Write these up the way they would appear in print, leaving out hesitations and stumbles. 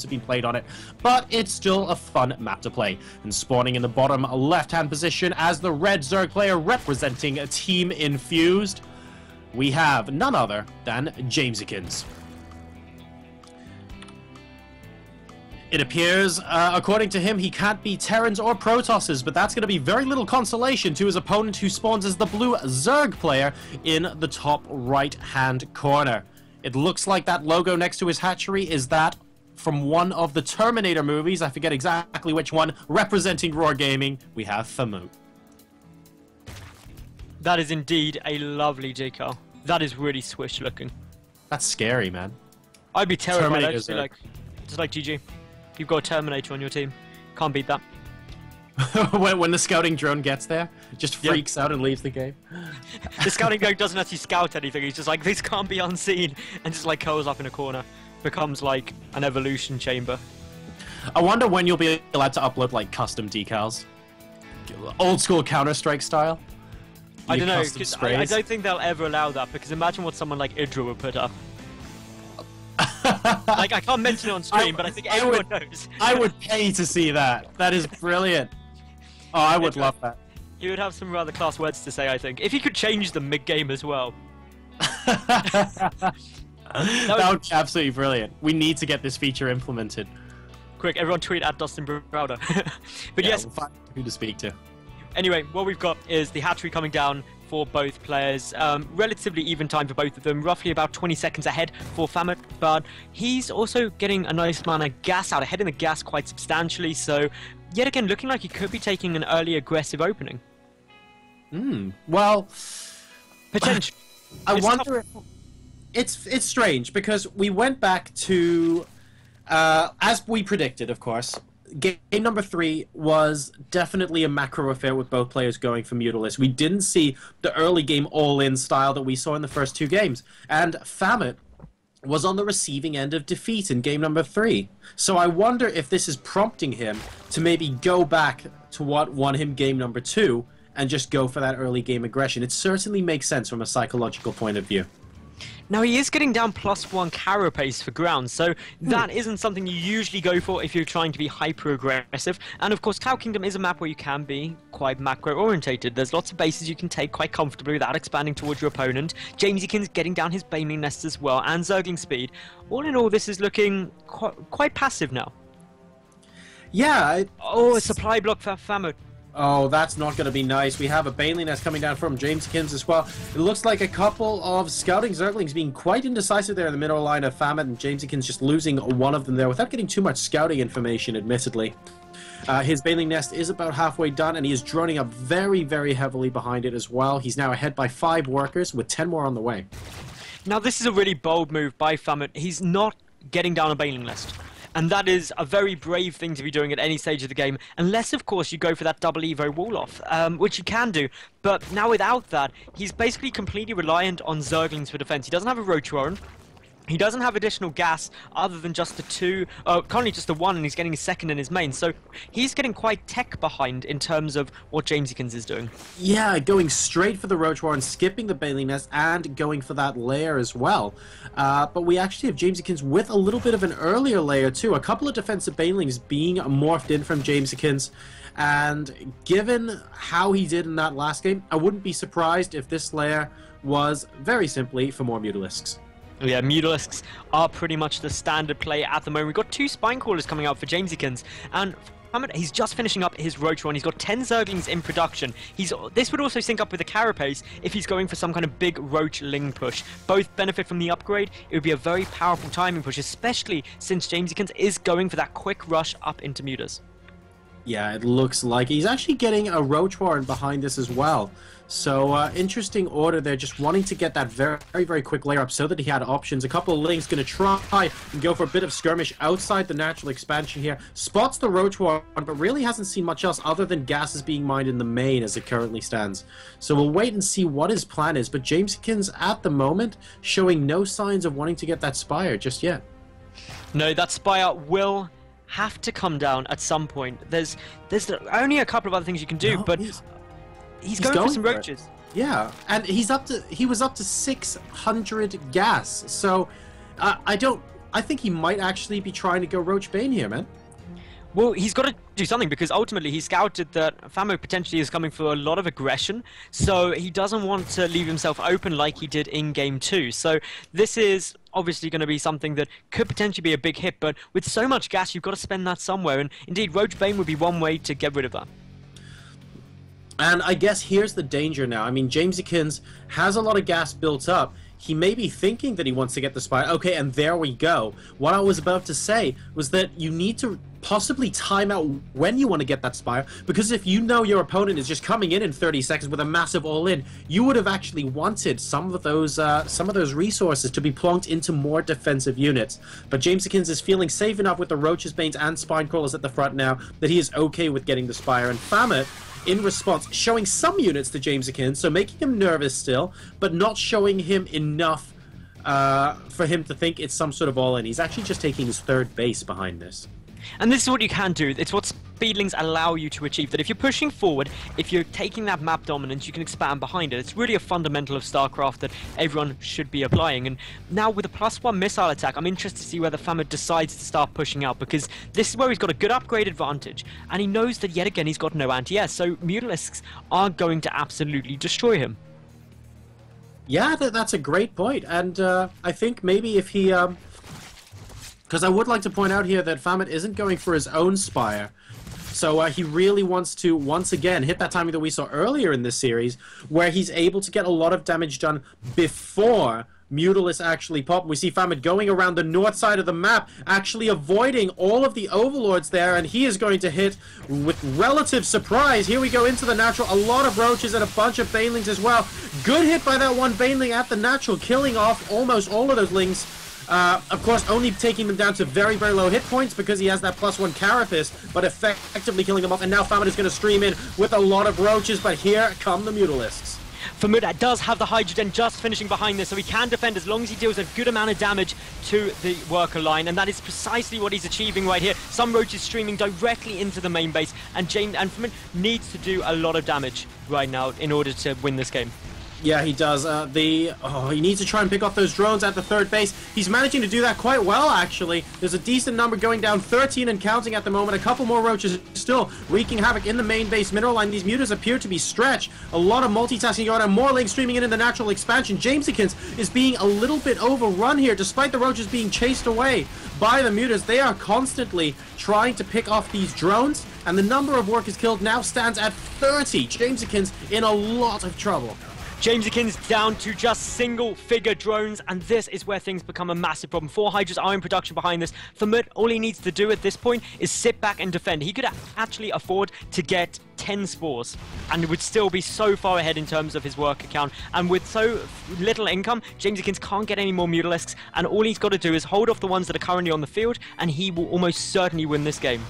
have been played on it, but it's still a fun map to play. And spawning in the bottom left-hand position as the red Zerg player representing Team Infused, we have none other than Jamesykins. It appears, according to him, he can't beat Terrans or Protosses, but that's going to be very little consolation to his opponent who spawns as the blue Zerg player in the top right-hand corner. It looks like that logo next to his hatchery is that from one of the Terminator movies. I forget exactly which one. Representing Roar Gaming, we have Phamut. That is indeed a lovely decal. That is really swish looking. That's scary, man. I'd be terrified. I'd just be like, GG. You've got a Terminator on your team. Can't beat that. when the scouting drone gets there, just freaks out and leaves the game. The scouting drone doesn't actually scout anything. He's just like, this can't be unseen, and just like curls up in a corner. Becomes like an evolution chamber. I wonder when you'll be allowed to upload like custom decals. Old school Counter-Strike style. I don't know, because I don't think they'll ever allow that, because imagine what someone like Idra would put up. Like, I can't mention it on stream, but I think everyone knows. I would pay to see that. That is brilliant. Oh, I would love that. He would have some rather class words to say, I think. If he could change them mid-game as well. That would be absolutely brilliant. We need to get this feature implemented. Quick, everyone tweet at Dustin Browder. But yeah, yes. We'll find who to speak to. Anyway, what we've got is the hatchery coming down for both players. Relatively even time for both of them, roughly about 20 seconds ahead for Phamut, but he's also getting a nice amount of gas out, ahead in the gas quite substantially, so yet again looking like he could be taking an early aggressive opening. Well, potentially. I wonder if it's strange, because we went back to, as we predicted, of course, game number 3 was definitely a macro affair with both players going for Mutalisk. We didn't see the early game all-in style that we saw in the first 2 games. And Phamut was on the receiving end of defeat in game number 3. So I wonder if this is prompting him to maybe go back to what won him game number 2 and just go for that early game aggression. It certainly makes sense from a psychological point of view. Now, he is getting down +1 carapace for ground, so that isn't something you usually go for if you're trying to be hyper-aggressive. And of course, Cow Kingdom is a map where you can be quite macro-orientated. There's lots of bases you can take quite comfortably without expanding towards your opponent. Jamesykins getting down his Baneling Nest as well, and Zergling speed. All in all, this is looking quite passive now. Yeah. Oh, a supply block for Phamut. Oh, that's not going to be nice. We have a Baneling Nest coming down from Jamesykins as well. It looks like a couple of scouting Zerglings being quite indecisive there in the middle line of Phamut, and Jamesykins just losing one of them there without getting too much scouting information, admittedly. His Baneling Nest is about halfway done, and he is droning up very, very heavily behind it as well. He's now ahead by 5 workers, with 10 more on the way. Now, this is a really bold move by Phamut. He's not getting down a Baneling Nest. And that is a very brave thing to be doing at any stage of the game, unless, of course, you go for that double Evo wall-off, which you can do. But now without that, he's basically completely reliant on Zerglings for defense. He doesn't have a Roach Warren. He doesn't have additional gas other than just the 2, currently just the 1, and he's getting a 2nd in his main. So he's getting quite tech behind in terms of what Jamesykins is doing. Yeah, going straight for the Roach Warren, skipping the Baneling Nest, and going for that lair as well. But we actually have Jamesykins with a little bit of an earlier layer too. A couple of defensive Banelings being morphed in from Jamesykins. And given how he did in that last game, I wouldn't be surprised if this lair was very simply for more Mutalisks. Yeah, Mutalisks are pretty much the standard play at the moment. We've got 2 Spine Crawlers coming out for Jamesykins, and he's just finishing up his Roach Run. He's got 10 Zerglings in production. This would also sync up with the Carapace if he's going for some kind of big Roach Ling push. Both benefit from the upgrade. It would be a very powerful timing push, especially since Jamesykins is going for that quick rush up into Mutas. Yeah, it looks like he's actually getting a Roach Warren behind this as well. So, interesting order there, just wanting to get that very, very quick layer up so that he had options. A couple of Lings going to try and go for a bit of skirmish outside the natural expansion here. Spots the Roach Warren, but really hasn't seen much else other than gases being mined in the main as it currently stands. So we'll wait and see what his plan is, but Jamesykins at the moment showing no signs of wanting to get that Spire just yet. No, that Spire will have to come down at some point. There's only a couple of other things you can do, but he's going for some roaches. Yeah, and he was up to 600 gas. So I don't I think he might actually be trying to go Roach Bane here, man. Well, he's got to do something because ultimately he scouted that Phamut potentially is coming for a lot of aggression, so he doesn't want to leave himself open like he did in Game 2. So this is obviously going to be something that could potentially be a big hit, but with so much gas, you've got to spend that somewhere, and indeed, Roach Bane would be one way to get rid of that. And I guess here's the danger now. I mean, Jamesykins has a lot of gas built up. He may be thinking that he wants to get the spy. Okay, and there we go. What I was about to say was that you need to possibly time out when you want to get that spire, because if you know your opponent is just coming in 30 seconds with a massive all-in, you would have actually wanted some of those resources to be plonked into more defensive units. But Jamesykins is feeling safe enough with the Roaches, Banes, and Spine Crawlers at the front now that he is okay with getting the spire, and Phamut, in response, showing some units to Jamesykins, so making him nervous still, but not showing him enough for him to think it's some sort of all-in. He's actually just taking his third base behind this. And this is what you can do. It's what speedlings allow you to achieve. That if you're pushing forward, if you're taking that map dominance, you can expand behind it. It's really a fundamental of StarCraft that everyone should be applying. And now with a +1 missile attack, I'm interested to see whether Phamut decides to start pushing out, because this is where he's got a good upgrade advantage, and he knows that yet again he's got no anti-air, so Mutalisks are going to absolutely destroy him. Yeah, that's a great point, and I think maybe if he... Because I would like to point out here that Phamut isn't going for his own spire. So he really wants to, once again, hit that timing that we saw earlier in this series, where he's able to get a lot of damage done before Mutalisks actually pop. We see Phamut going around the north side of the map, actually avoiding all of the Overlords there, and he is going to hit with relative surprise. Here we go into the natural. A lot of Roaches and a bunch of Banelings as well. Good hit by that one Baneling at the natural, killing off almost all of those Lings. Of course, only taking them down to very, very low hit points because he has that +1 Carapace, but effectively killing them off. And now Phamut is going to stream in with a lot of Roaches, but here come the Mutalisks. Phamut does have the Hydrogen just finishing behind this, so he can defend as long as he deals a good amount of damage to the worker line, and that is precisely what he's achieving right here. Some Roaches streaming directly into the main base, and Phamut needs to do a lot of damage right now in order to win this game. Yeah, he does. He needs to try and pick off those drones at the third base. He's managing to do that quite well, actually. There's a decent number going down, 13 and counting at the moment. A couple more Roaches still wreaking havoc in the main base mineral line. These Mutas appear to be stretched. A lot of multitasking going on. More Link streaming in the natural expansion. Jamesykins is being a little bit overrun here, despite the Roaches being chased away by the Mutas. They are constantly trying to pick off these drones, and the number of workers killed now stands at 30. Jamesykins in a lot of trouble. Jamesykins down to just single-figure drones, and this is where things become a massive problem. 4 Hydras are in production behind this. Phamut, all he needs to do at this point is sit back and defend. He could actually afford to get 10 spores, and would still be so far ahead in terms of his worker count. And with so little income, Jamesykins can't get any more Mutalisks, and all he's got to do is hold off the ones that are currently on the field, and he will almost certainly win this game.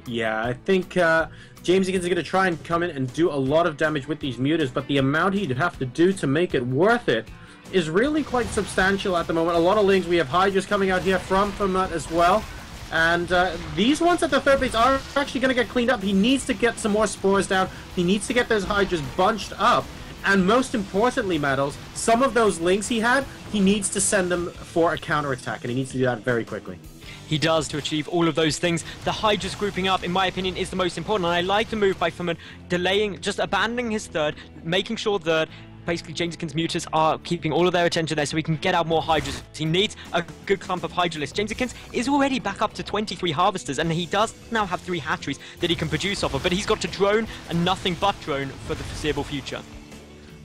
Yeah, I think Jamesykins is going to try and come in and do a lot of damage with these Mutas, but the amount he'd have to do to make it worth it is really quite substantial at the moment. A lot of Lings. We have Hydras coming out here from Phamut as well. And these ones at the third base are actually going to get cleaned up. He needs to get some more spores down. He needs to get those Hydras bunched up. And most importantly, Maddles, some of those Lings he had, he needs to send them for a counterattack, and he needs to do that very quickly. He does to achieve all of those things. The Hydras grouping up, in my opinion, is the most important, and I like the move by Phamut, delaying, just abandoning his third, making sure that basically Jamesykins' Mutas are keeping all of their attention there so he can get out more Hydras. He needs a good clump of Hydralists. Jamesykins is already back up to 23 Harvesters, and he does now have 3 hatcheries that he can produce off of, but he's got to drone and nothing but drone for the foreseeable future.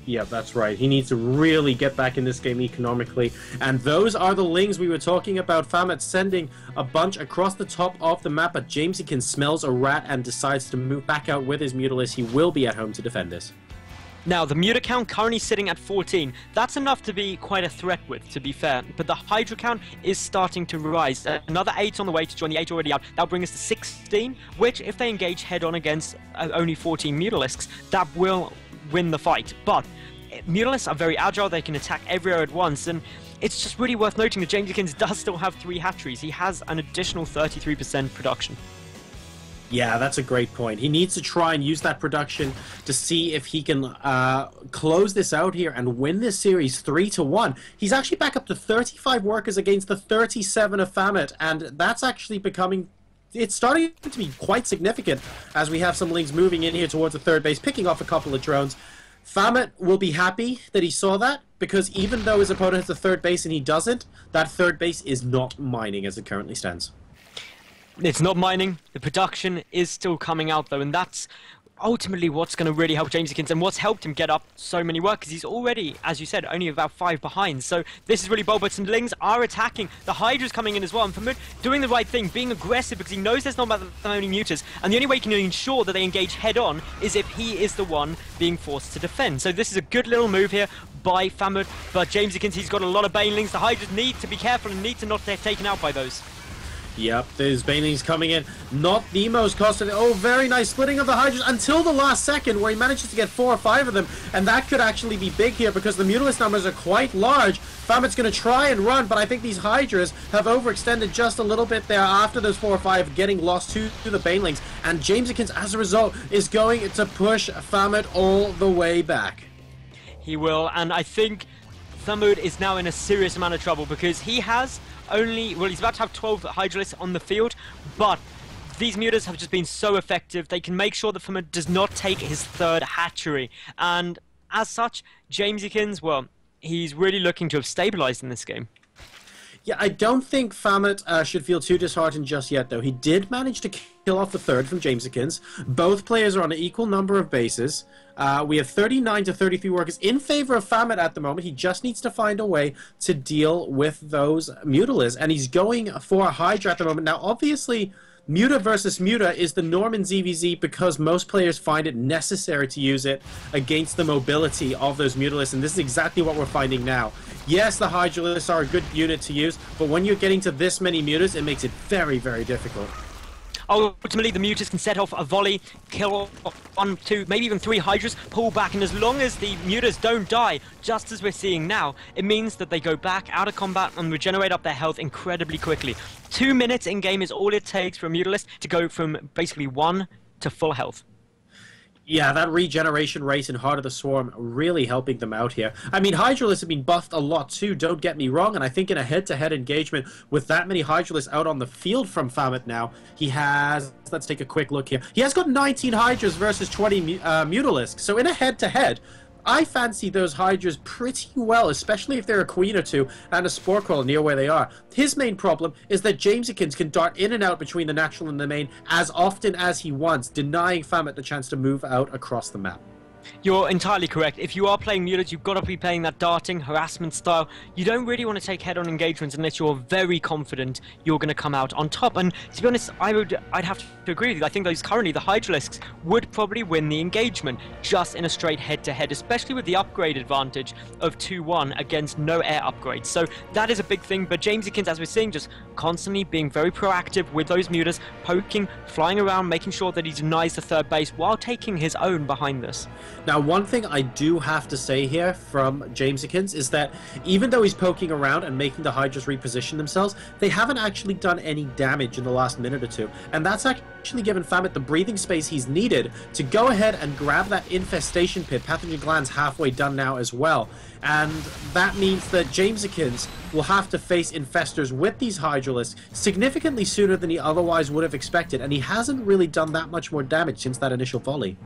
Yeah, that's right. He needs to really get back in this game economically. And those are the Lings we were talking about. Phamut sending a bunch across the top of the map, but Jamesykins smells a rat and decides to move back out with his Mutalisks. He will be at home to defend this. Now, the Muta count currently sitting at 14. That's enough to be quite a threat with, to be fair. But the Hydra count is starting to rise. Another 8 on the way to join the 8 already out. That'll bring us to 16, which, if they engage head-on against only 14 Mutalisks, that will win the fight. But Mutalisks are very agile. They can attack everywhere at once, and it's just really worth noting that Jamesykins does still have 3 hatcheries. He has an additional 33% production. Yeah, that's a great point. He needs to try and use that production to see if he can close this out here and win this series 3-1. He's actually back up to 35 workers against the 37 of Phamut, and that's actually becoming... It's starting to be quite significant as we have some Lings moving in here towards the third base, picking off a couple of drones. Phamut will be happy that he saw that, because even though his opponent has the third base and he doesn't, that third base is not mining as it currently stands. It's not mining. The production is still coming out, though, and that's ultimately what's going to really help Jamesykins and what's helped him get up so many workers. He's already, as you said, only about 5 behind. So this is really bold, but some Lings are attacking. The Hydra's coming in as well, and Phamut doing the right thing, being aggressive because he knows there's not that many mutas, and the only way he can ensure that they engage head-on is if he is the one being forced to defend. So this is a good little move here by Phamut, but Jamesykins, he's got a lot of Banelings. The Hydras need to be careful and need to not get taken out by those. Yep, there's Banelings coming in. Not the most costly. Oh, very nice splitting of the Hydras until the last second where he manages to get 4 or 5 of them. And that could actually be big here because the Mutalisk numbers are quite large. Phamut's going to try and run, but I think these Hydras have overextended just a little bit there after those 4 or 5 getting lost to the Banelings. And Jamesykins, as a result, is going to push Phamut all the way back. He will, and I think Phamut is now in a serious amount of trouble because he has only, well, he's about to have 12 Hydralisks on the field, but these mutas have just been so effective. They can make sure that Phamut does not take his third hatchery, and as such, Jamesykins, well, he's really looking to have stabilized in this game. Yeah, I don't think Phamut should feel too disheartened just yet, though. He did manage to kill off the third from Jamesykins. Both players are on an equal number of bases. We have 39 to 33 workers in favor of Phamut at the moment. He just needs to find a way to deal with those Mutalisks, and he's going for a Hydra at the moment. Now, obviously, Muta versus Muta is the norm in ZVZ because most players find it necessary to use it against the mobility of those Mutalisks, and this is exactly what we're finding now. Yes, the Hydralisks are a good unit to use, but when you're getting to this many Mutas, it makes it very, very difficult. Ultimately, the Mutas can set off a volley, kill 1, 2, maybe even 3 Hydras, pull back, and as long as the Mutas don't die, just as we're seeing now, it means that they go back out of combat and regenerate up their health incredibly quickly. 2 minutes in-game is all it takes for a Mutalist to go from basically 1 to full health. Yeah, that regeneration rate in Heart of the Swarm really helping them out here. I mean, Hydralisks have been buffed a lot too, don't get me wrong, and I think in a head-to-head engagement with that many Hydralisks out on the field from Phamut now, he has... Let's take a quick look here. He has got 19 Hydras versus 20 Mutalisks, so in a head-to-head, I fancy those Hydras pretty well, especially if they're a Queen or 2 and a Spore Crawler near where they are. His main problem is that Jamesykins can dart in and out between the natural and the main as often as he wants, denying Phamut the chance to move out across the map. You're entirely correct. If you are playing mutas, you've got to be playing that darting, harassment style. You don't really want to take head-on engagements unless you're very confident you're going to come out on top. And to be honest, I'd have to agree with you. I think those currently, the Hydralisks, would probably win the engagement just in a straight head-to-head, especially with the upgrade advantage of 2-1 against no air upgrades. So that is a big thing, but Jamesykins, as we're seeing, just constantly being very proactive with those mutas, poking, flying around, making sure that he denies the third base while taking his own behind this. Now, one thing I do have to say here from Jamesykins is that even though he's poking around and making the Hydras reposition themselves, they haven't actually done any damage in the last minute or two. And that's actually given Phamut the breathing space he's needed to go ahead and grab that infestation pit. Pathogen gland's halfway done now as well. And that means that Jamesykins will have to face infestors with these Hydralisks significantly sooner than he otherwise would have expected. And he hasn't really done that much more damage since that initial volley.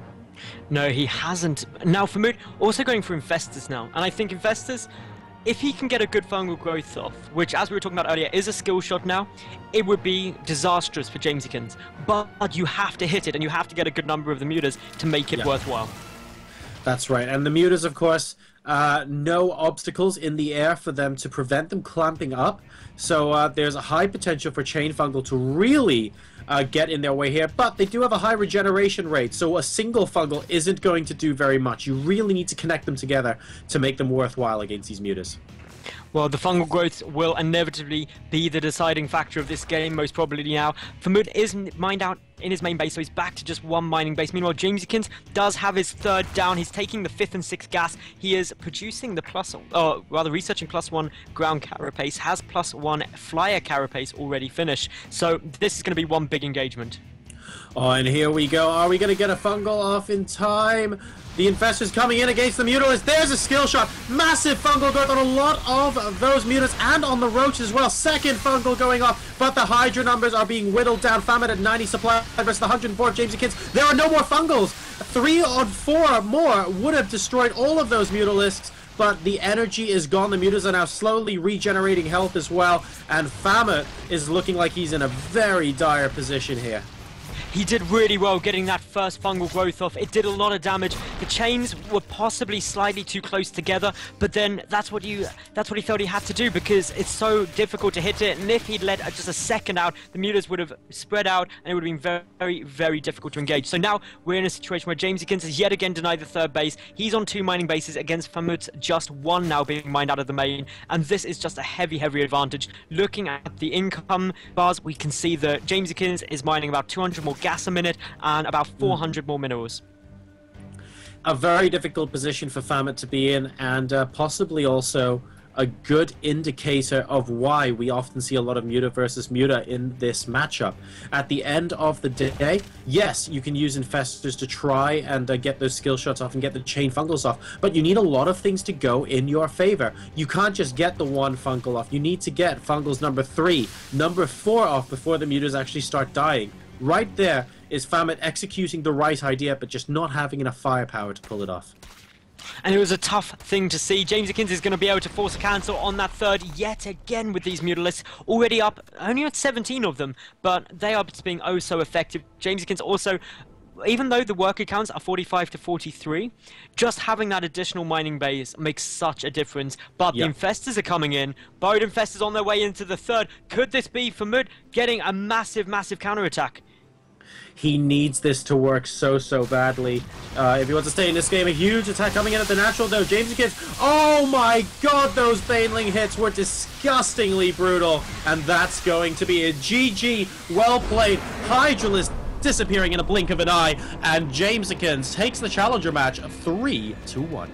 No, he hasn't. Now, Phamut also going for Infestors now. And I think Infestors, if he can get a good fungal growth off, which, as we were talking about earlier, is a skill shot now, it would be disastrous for Jamesykins. But you have to hit it, and you have to get a good number of the mutas to make it worthwhile. That's right. And the mutas, of course, no obstacles in the air for them to prevent them clamping up. So there's a high potential for Chain Fungal to really get in their way here. But they do have a high regeneration rate, so a single fungal isn't going to do very much. You really need to connect them together to make them worthwhile against these mutas. Well, the fungal growth will inevitably be the deciding factor of this game, most probably now. Phamut is mined out in his main base, so he's back to just one mining base. Meanwhile, Jamesykins does have his third down. He's taking the 5th and 6th gas. He is producing the researching +1 ground carapace, has +1 flyer carapace already finished. So this is going to be one big engagement. Oh, and here we go. Are we going to get a fungal off in time? The Infestor's coming in against the Mutalisk. There's a skill shot. Massive fungal growth on a lot of those mutants and on the Roach as well. Second fungal going off, but the Hydra numbers are being whittled down. Phamut at 90 supply versus the 104 Jamesykins. There are no more fungals. 3 or 4 more would have destroyed all of those Mutalisks, but the energy is gone. The mutants are now slowly regenerating health as well, and Phamut is looking like he's in a very dire position here. He did really well getting that first fungal growth off. It did a lot of damage. The chains were possibly slightly too close together, but then that's what he felt he had to do, because it's so difficult to hit it. And if he'd let just a second out, the mutants would have spread out and it would have been very, very difficult to engage. So now we're in a situation where Jamesykins has yet again denied the third base. He's on 2 mining bases against Phamut's just 1 now being mined out of the main, and this is just a heavy advantage. Looking at the income bars, we can see that Jamesykins is mining about 200 more gas a minute and about 400 more minerals. A very difficult position for Phamut to be in, and possibly also a good indicator of why we often see a lot of Muta versus Muta in this matchup. At the end of the day, yes, you can use Infestors to try and get those skill shots off and get the chain fungals off, but you need a lot of things to go in your favor. You can't just get the 1 fungal off. You need to get fungals number 3, number 4 off before the mutas actually start dying. Right there is Phamut executing the right idea, but just not having enough firepower to pull it off. And it was a tough thing to see. Jamesykins is going to be able to force a cancel on that third yet again with these Mutalisks. Already up, only at 17 of them, but they are being oh so effective. Jamesykins also, even though the worker counts are 45 to 43, just having that additional mining base makes such a difference. But the Infestors are coming in. Burrowed Infestors on their way into the third. Could this be Phamut getting a massive counterattack? He needs this to work so badly. If he wants to stay in this game, a huge attack coming in at the natural, though. Jamesykins, oh my god, those Baneling hits were disgustingly brutal. And that's going to be a GG. Well played. Hydralisk disappearing in a blink of an eye. And Jamesykins takes the challenger match 3-1.